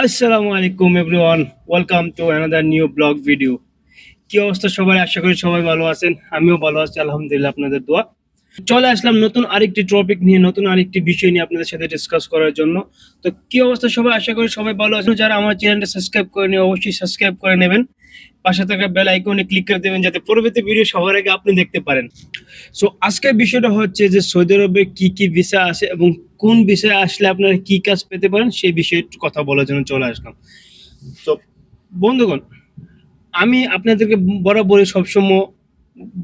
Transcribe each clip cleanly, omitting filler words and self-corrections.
আসসালামু আলাইকুম everyone, welcome to another new blog video. কি অবস্থা সবাই? আশা করি সবাই ভালো আছেন। আমিও ভালো আছি আলহামদুলিল্লাহ, আপনাদের দোয়া। চলে আসলাম নতুন আরেকটি টপিক নিয়ে, নতুন আরেকটি বিষয় নিয়ে আপনাদের সাথে ডিসকাস করার জন্য। তো কি অবস্থা সবাই? আশা করি সবাই ভালো আছেন। যারা আমার চ্যানেলটা সাবস্ক্রাইব করেনি অবশ্যই সাবস্ক্রাইব করে নেবেন, পাশে থাকা বেল আইকনে ক্লিক করে দেবেন যাতে পরবর্তী ভিডিও সবার আগে আপনি দেখতে পারেন। সো আজকের বিষয়টা হচ্ছে যে সৌদি আরবে কি কি ভিসা আছে এবং কোন ভিসায় আসলে আপনারা কি কাজ পেতে পারেন সেই বিষয়ে একটু কথা বলার জন্য চলে আসলাম। তো বন্ধুগণ, আমি আপনাদেরকে বরাবরই সবসময়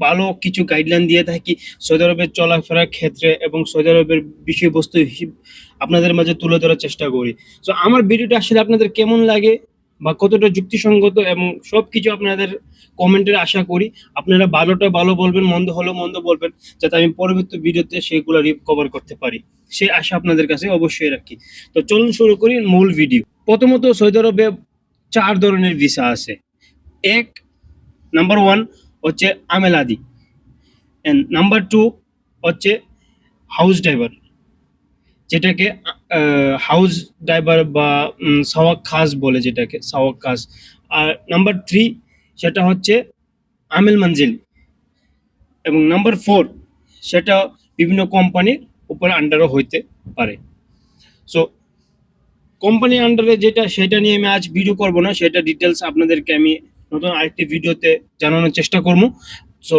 ভালো কিছু গাইডলাইন দিয়ে থাকি সৌদি আরবের চলাফেরার ক্ষেত্রে, এবং সৌদি আরবের বিষয়বস্তু আপনাদের মাঝে তুলে ধরার চেষ্টা করি। তো আমার ভিডিওটা আসলে আপনাদের কেমন লাগে বা কতটা যুক্তিসঙ্গত এবং সবকিছু আপনাদের কমেন্টের আশা করি। আপনারা ভালোটা ভালো বলবেন, মন্দ হলেও মন্দ বলবেন, যাতে আমি পরবর্তী ভিডিওতে সেইগুলো রিকভার করতে পারি, সেই আশা আপনাদের কাছে অবশ্যই রাখি। তো চলুন শুরু করি মূল ভিডিও। প্রথমত সৌদি আরবে 4 ধরনের ভিসা আছে। এক, নাম্বার 1 হচ্ছে আমেলাদি, এন্ড নাম্বার 2 হচ্ছে হাউস ড্রাইভার, যেটাকে হাউস ড্রাইভার বা সাওয়াক খাস বলে, যেটাকে সাওয়াক খাস। আর নাম্বার 3 সেটা হচ্ছে আমেল মঞ্জিল, এবং নাম্বার 4 সেটা বিভিন্ন কোম্পানির উপরে আন্ডারও হইতে পারে। সো কোম্পানি আন্ডারে যেটা, সেটা নিয়ে আমি আজ ভিডিও করব না, সেটা ডিটেলস আপনাদেরকে আমি নতুন আরেকটি ভিডিওতে জানানোর চেষ্টা করবো। সো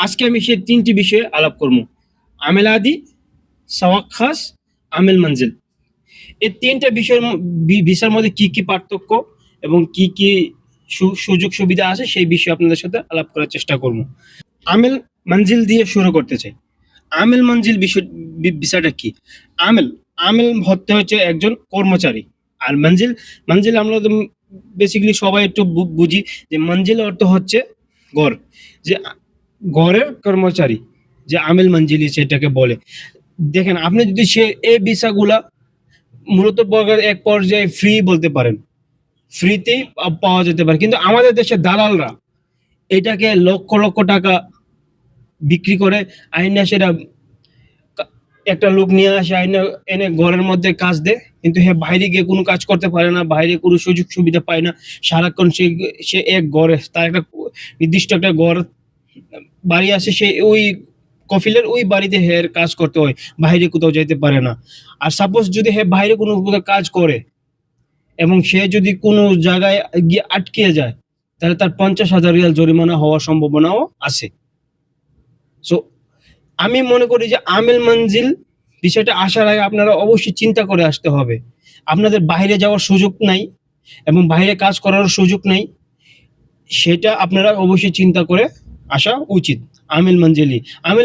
আজকে আমি সেই 3টি বিষয়ে আলাপ করবো: আমেল আদি, সাওয়াক খাস, আমেল মঞ্জিল। এই 3টা বিষয়ের ভিসার মধ্যে কি কি পার্থক্য এবং কি কি সুযোগ সুবিধা আছে সেই বিষয়ে আপনাদের সাথে আলাপ করার চেষ্টা করবো। আমেল মঞ্জিল দিয়ে শুরু করতে চাই। আমেল মঞ্জিল বিষয়টা কি? আমেল আমেল হতে হচ্ছে একজন কর্মচারী, আর মঞ্জিল মঞ্জিল আমরা তো বেসিক্যালি সবাই একটু বুঝি যে মঞ্জিল অর্থ হচ্ছে ঘর, যে ঘরের কর্মচারী, যে আমেল মঞ্জিলি সেটাকে বলে। দেখেন, আপনি যদি সে এই ভিসাগুলা মূলত এক পর্যায়ে ফ্রি বলতে পারেন, ফ্রিতেই পাওয়া যেতে পারে, কিন্তু আমাদের দেশে দালালরা এটাকে লক্ষ লক্ষ টাকা বিক্রি করে আইনা সেটা একটা লোক নিয়ে আসে, আইনা এনে ঘরের মধ্যে কাজ দেয়, কিন্তু সে বাইরে গিয়ে কোনো কাজ করতে পারে না, বাইরে কোনো সুযোগ সুবিধা পায় না। সারাক্ষণ সে এক ঘরে, তার একটা নির্দিষ্ট একটা ঘর বাড়ি আছে, সে ওই কফিলের ওই বাড়িতে হের কাজ করতে হয়, বাইরে কোথাও যেতে পারে না। আর সাপোজ যদি হে বাইরে কোনো কোথাও কাজ করে এবং সে যদি কোনো জায়গায় গিয়ে আটকে যায়, তাহলে তার 50,000 রিয়াল জরিমানা হওয়ার সম্ভাবনাও আছে। সো আমি মনে করি যে আমেল মঞ্জিল বিষয়টা আসার আগে আপনারা অবশ্যই চিন্তা করে আসতে হবে। আপনাদের বাইরে যাওয়ার সুযোগ নাই এবং বাইরে কাজ করার সুযোগ নাই, সেটা আপনারা অবশ্যই চিন্তা করে আসা উচিত। আমেল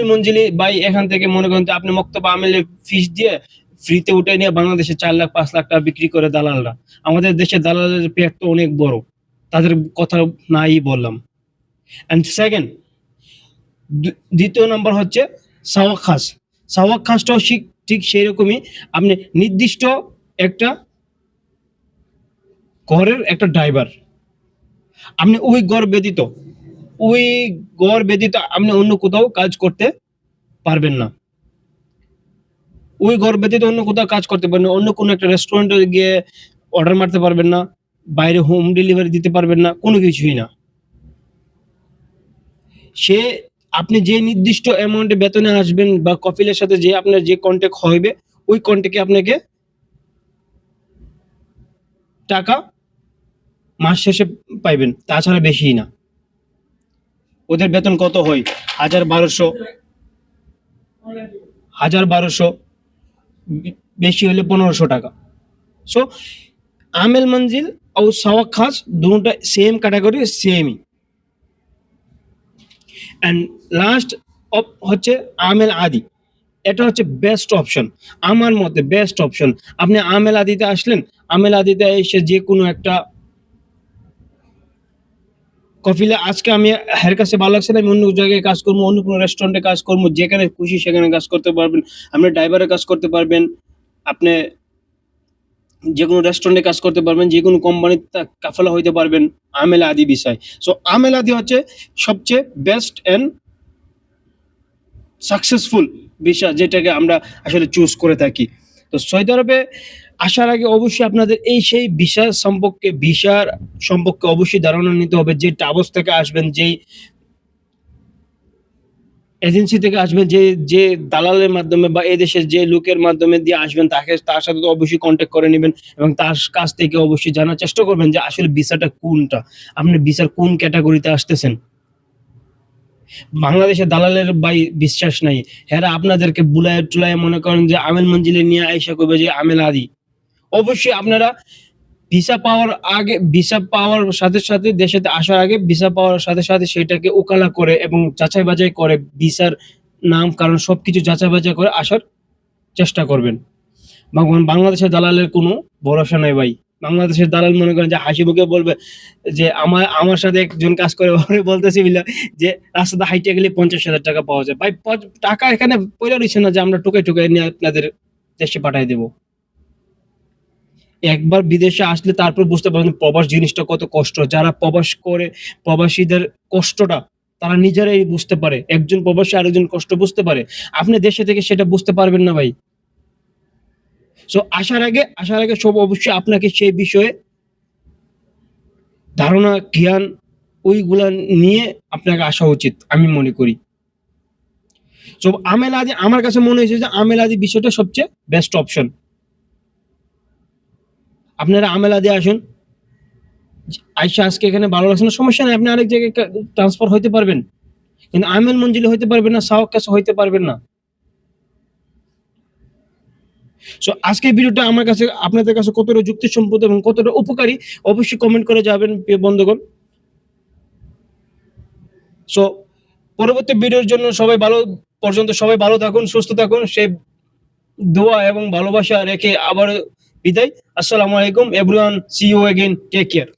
মঞ্জিলি ভাই, এখান থেকে মনে করেন আপনি মক্তবা আমেলের ফিস দিয়ে ফ্রিতে উঠে নিয়ে বাংলাদেশে 4 লাখ 5 লাখ টাকা বিক্রি করে দালালরা। আমাদের দেশে দালালের পেট তো অনেক বড়, তাদের কথা নাই বললাম। অ্যান্ড সেকেন্ড, দ্বিতীয় নম্বর হচ্ছে সাওয়াক খাস। সাওয়াক খাসটাও ঠিক সেই রকমই। আপনি নির্দিষ্ট একটা ঘরের একটা ড্রাইভার, আপনি ওই ঘর ব্যতীত আপনি অন্য কোথাও কাজ করতে পারবেন না। ওই ঘর ব্যতীত অন্য কোথাও কাজ করতে পারবেন না। অন্য কোনো একটা রেস্টুরেন্টে গিয়ে অর্ডার মারতে পারবেন না, বাইরে হোম ডেলিভারি দিতে পারবেন না, কোনো কিছুই না। সে আপনি যে নির্দিষ্ট অ্যামাউন্টে বেতনে আসবেন বা কফিলের সাথে যে আপনার যে কন্ট্যাক্ট হবে, ওই কন্ট্যাক্টে আপনাকে টাকা মাস শেষে পাইবেন, তাছাড়া বেশি না। ওদের বেতন কত হয়? 1,200, বেশি হলে 1500 টাকা। সো আমেল মঞ্জিল ও সাওয়াক খাস দুটোটা সেম ক্যাটাগরি, সেমই। অ্যান্ড লাস্ট হচ্ছে আমেল আদি। এটা হচ্ছে বেস্ট অপশন, আমার মতে বেস্ট অপশন। আপনি আমেল আদিতে আসলেন, আমেল আদিতে এসে যে কোনো একটা কফিলে, আজকে আমি হের কাছে ভালো লাগছে না, আমি অন্য জায়গায় কাজ করবো, অন্য কোনো রেস্টুরেন্টে কাজ করবো, যেখানে খুশি সেখানে কাজ করতে পারবেন। আপনি ড্রাইভারের কাজ করতে পারবেন, আপনি যে কোনো রেস্টুরেন্টে কাজ করতে পারবেন, যে কোনো কোম্পানিতে কাফেলা হইতে পারবেন। আমেল আদি বিষয়। সো আমেল আদি হচ্ছে সবচেয়ে বেস্ট অ্যান্ড সাকসেসফুল বিষয়, যেটাকে আমরা আসলে চুজ করে থাকি। তো সৌদি আরবে আসার আগে অবশ্যই আপনাদের এই সেই ভিসার সম্পর্কে অবশ্যই ধারণা নিতে হবে, যে ট্রাভেলস থেকে আসবেন, যেই এজেন্সি থেকে আসবেন, যে দালালের মাধ্যমে বা এই দেশের যে লোকের মাধ্যমে দিয়ে আসবেন, তার সাথে তো অবশ্যই কন্ট্যাক্ট করে নেবেন এবং তার কাছ থেকে অবশ্যই জানার চেষ্টা করবেন যে আসলে ভিসাটা কোনটা, আপনি ভিসার কোন ক্যাটাগরিতে আসতেছেন। বাংলাদেশের দালালের ভাই বিশ্বাস নাই, হেরা আপনাদেরকে বুলায় টুলায় মনে করেন যে আমেল মঞ্জিলে নিয়ে আইসা করবে যে আমেল আদি। অবশ্যই আপনারা ভিসা পাওয়ার সাথে সাথে দেশে আসার আগে ভিসা পাওয়ার সাথে সাথে সেটাকে ওকালা করে এবং যাচাই বাছাই করে ভিসার নাম কারণ সবকিছু যাচাই বাছাই করে আসার চেষ্টা করবেন। বাংলাদেশের দালালের কোনো ভরসা নাই ভাই। বাংলাদেশের দালাল মনে করেন যে হাসি মুখে বলবে যে আমার সাথে একজন কাজ করে বলতেছি যে রাস্তাতে হাইটে গেলে 50,000 টাকা পাওয়া যায়। ভাই টাকা এখানে পয়লা রয়েছে না যে আমরা টুকাই টুকাই নিয়ে আপনাদের দেশে পাঠাই দেবো। একবার বিদেশে আসলে তারপর বুঝতে পারবেন প্রবাস জিনিসটা কত কষ্ট। যারা প্রবাস করে প্রবাসীদের কষ্টটা তারা নিজেরাই বুঝতে পারে। একজন প্রবাসী আরেকজন কষ্ট বুঝতে পারে। আপনি দেশে থেকে সেটা বুঝতে পারবেন না ভাই। সো আসার আগে সব অবশ্যই আপনাকে সেই বিষয়ে ধারণা জ্ঞান ওইগুলা নিয়ে আপনাকে আসা উচিত আমি মনে করি। সো আমেল আদি আমার কাছে মনে হয়েছে যে আমেল আদি বিষয়টা সবচেয়ে বেস্ট অপশন। আপনারা আমেল আদি আসুন, আইসা আজকে এখানে ভালো লাগছে না সমস্যা নেই, আপনি আরেক জায়গায় ট্রান্সফার হইতে পারবেন, কিন্তু আমেল মঞ্জিলে হইতে পারবেন না, সাওয়াক কাছে হইতে পারবেন না। সো আজকের ভিডিওটা আমার কাছে আপনাদের কাছে কতটা যুক্তিসম্মত এবং কতটা উপকারী অবশ্যই কমেন্ট করে যাবেন প্রিয় বন্ধুগণ। সো পরবর্তী ভিডিওর জন্য সবাই ভালো থাকুন, সুস্থ থাকুন, সেই দোয়া এবং ভালোবাসা রেখে আবার বিদায়। আসসালামু আলাইকুম everyone, see you again, take care.